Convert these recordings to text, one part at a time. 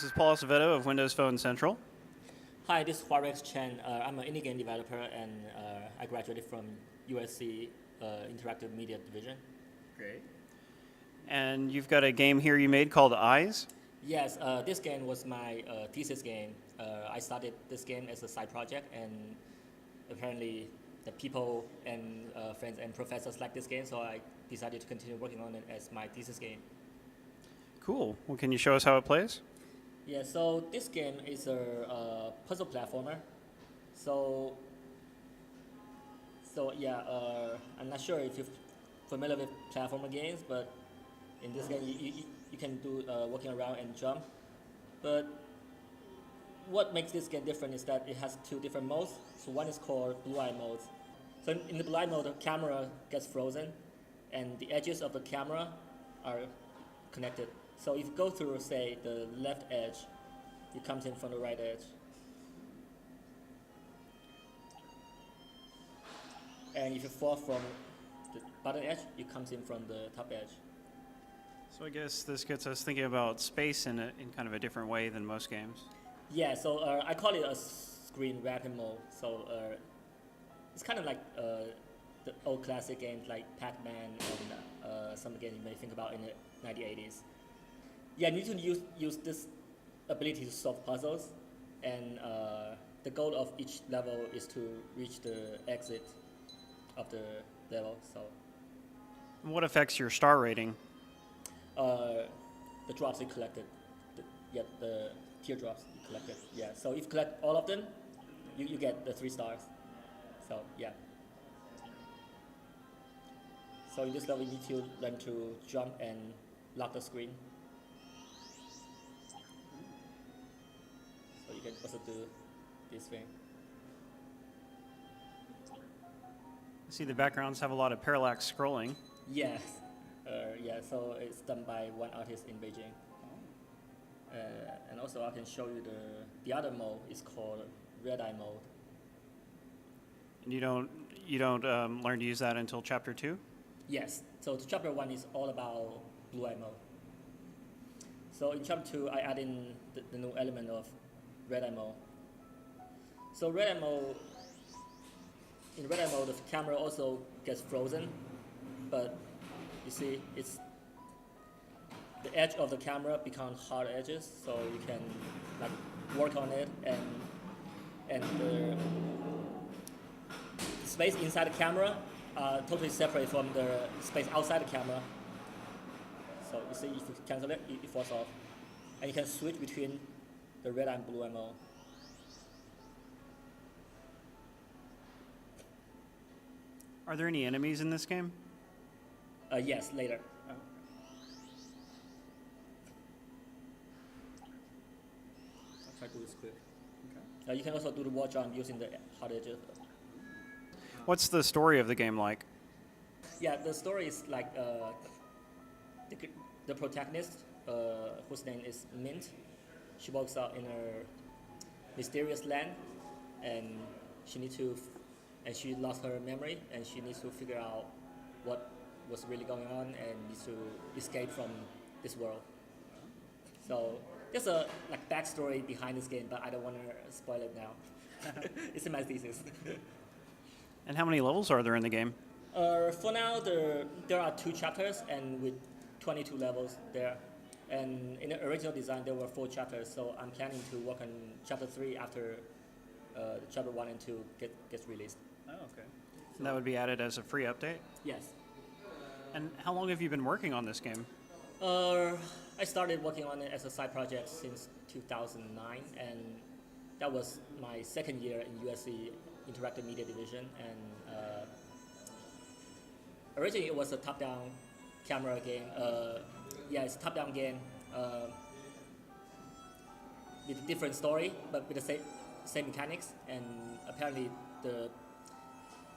This is Paul Acevedo of Windows Phone Central. Hi, this is Huarex Chen. I'm an indie game developer, and I graduated from USC Interactive Media Division. Great. And you've got a game here you made called Eyez? Yes, this game was my thesis game. I started this game as a side project, and apparently the people and friends and professors like this game, so I decided to continue working on it as my thesis game. Cool. Well, can you show us how it plays? Yeah, so this game is a puzzle platformer. So yeah, I'm not sure if you're familiar with platformer games, but in this game you can do walking around and jump. But what makes this game different is that it has two different modes. So one is called blue eye mode. So in the blue eye mode, the camera gets frozen, and the edges of the camera are connected. So if you go through, say, the left edge, it comes in from the right edge. And if you fall from the bottom edge, it comes in from the top edge. So I guess this gets us thinking about space in kind of a different way than most games. Yeah, so I call it a screen wrapping mode. So it's kind of like the old classic games like Pac-Man and some games you may think about in the 1980s. Yeah, you need to use this ability to solve puzzles, and the goal of each level is to reach the exit of the level. So, And what affects your star rating? the drops you collected, the teardrops you collected. Yeah, so if you collect all of them, you get the 3 stars. So yeah. So in this level, you need to learn to jump and lock the screen. So you can also do this thing. I see the backgrounds have a lot of parallax scrolling. Yes. Yeah, so it's done by one artist in Beijing. And also I can show you the other mode is called red eye mode. And you don't learn to use that until chapter 2? Yes, so chapter 1 is all about blue eye mode. So in chapter 2, I add in the new element of red eye mode. So in red eye mode, the camera also gets frozen, but you see, it's the edge of the camera becomes hard edges, so you can like work on it, and the space inside the camera totally separate from the space outside the camera. So you see, if you cancel it, it falls off, and you can switch between the red eye and blue eye mode. Are there any enemies in this game? Yes, later. Oh. I'll try to do this quick. Okay. You can also do the wall jump using the hard edges. What's the story of the game like? Yeah, the story is like the protagonist, whose name is Mint. She wakes up in a mysterious land, and she lost her memory, and she needs to figure out what was really going on and needs to escape from this world. So there's a backstory behind this game, but I don't want to spoil it now. It's in my thesis. And how many levels are there in the game? For now, there are 2 chapters, and with 22 levels there. And in the original design, there were 4 chapters, so I'm planning to work on chapter 3 after chapter 1 and 2 gets released. Oh, okay. And that would be added as a free update? Yes. And how long have you been working on this game? I started working on it as a side project since 2009, and that was my 2nd year in USC Interactive Media Division. And originally it was a top-down camera game. It's a top-down game with a different story, but with the same mechanics. And apparently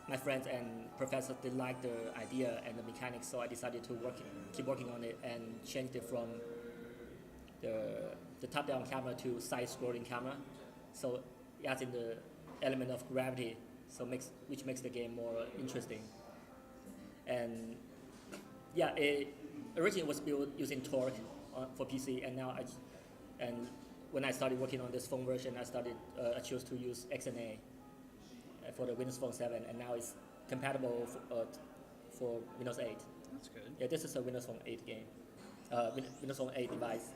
my friends and professors did like the idea and the mechanics, so I decided to keep working on it and changed it from the top-down camera to side-scrolling camera. So it adds in the element of gravity, which makes the game more interesting. And yeah, originally it was built using Torque for PC, and now when I started working on this phone version, I chose to use XNA for the Windows Phone 7, and now it's compatible for Windows 8. That's good. Yeah, this is a Windows Phone 8 game, Windows Phone 8 device.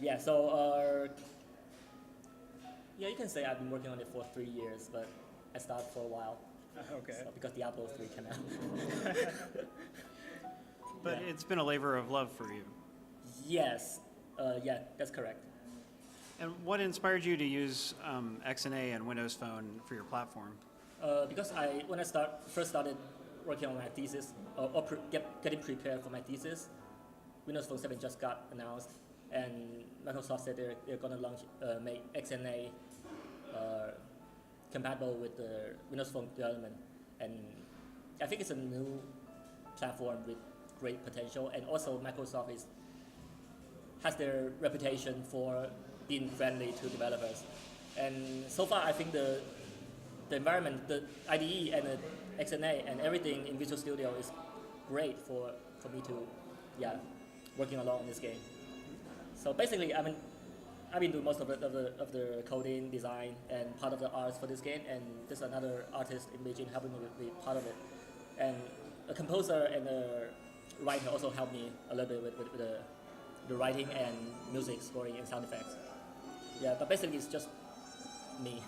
Yeah, so yeah, you can say I've been working on it for 3 years, but I started for a while. Okay. So, because Diablo 3 came out. But Yeah. it's been a labor of love for you. Yes, yeah, that's correct. And what inspired you to use XNA and Windows Phone for your platform? Because when I first started working on my thesis, getting prepared for my thesis, Windows Phone 7 just got announced, and Microsoft said they're going to make XNA compatible with the Windows Phone development. And I think it's a new platform with great potential, and also Microsoft has their reputation for being friendly to developers. And so far, I think the environment, the IDE and the XNA and everything in Visual Studio is great for me to, working along in this game. So basically, I've been doing most of the coding, design, and part of the arts for this game, and there's another artist in Beijing helping me with part of it. And a composer and a writer also helped me a little bit with the writing and music scoring and sound effects. Yeah, but basically it's just me.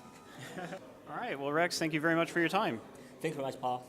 All right. Well, Rex, thank you very much for your time. Thank you very much, Paul.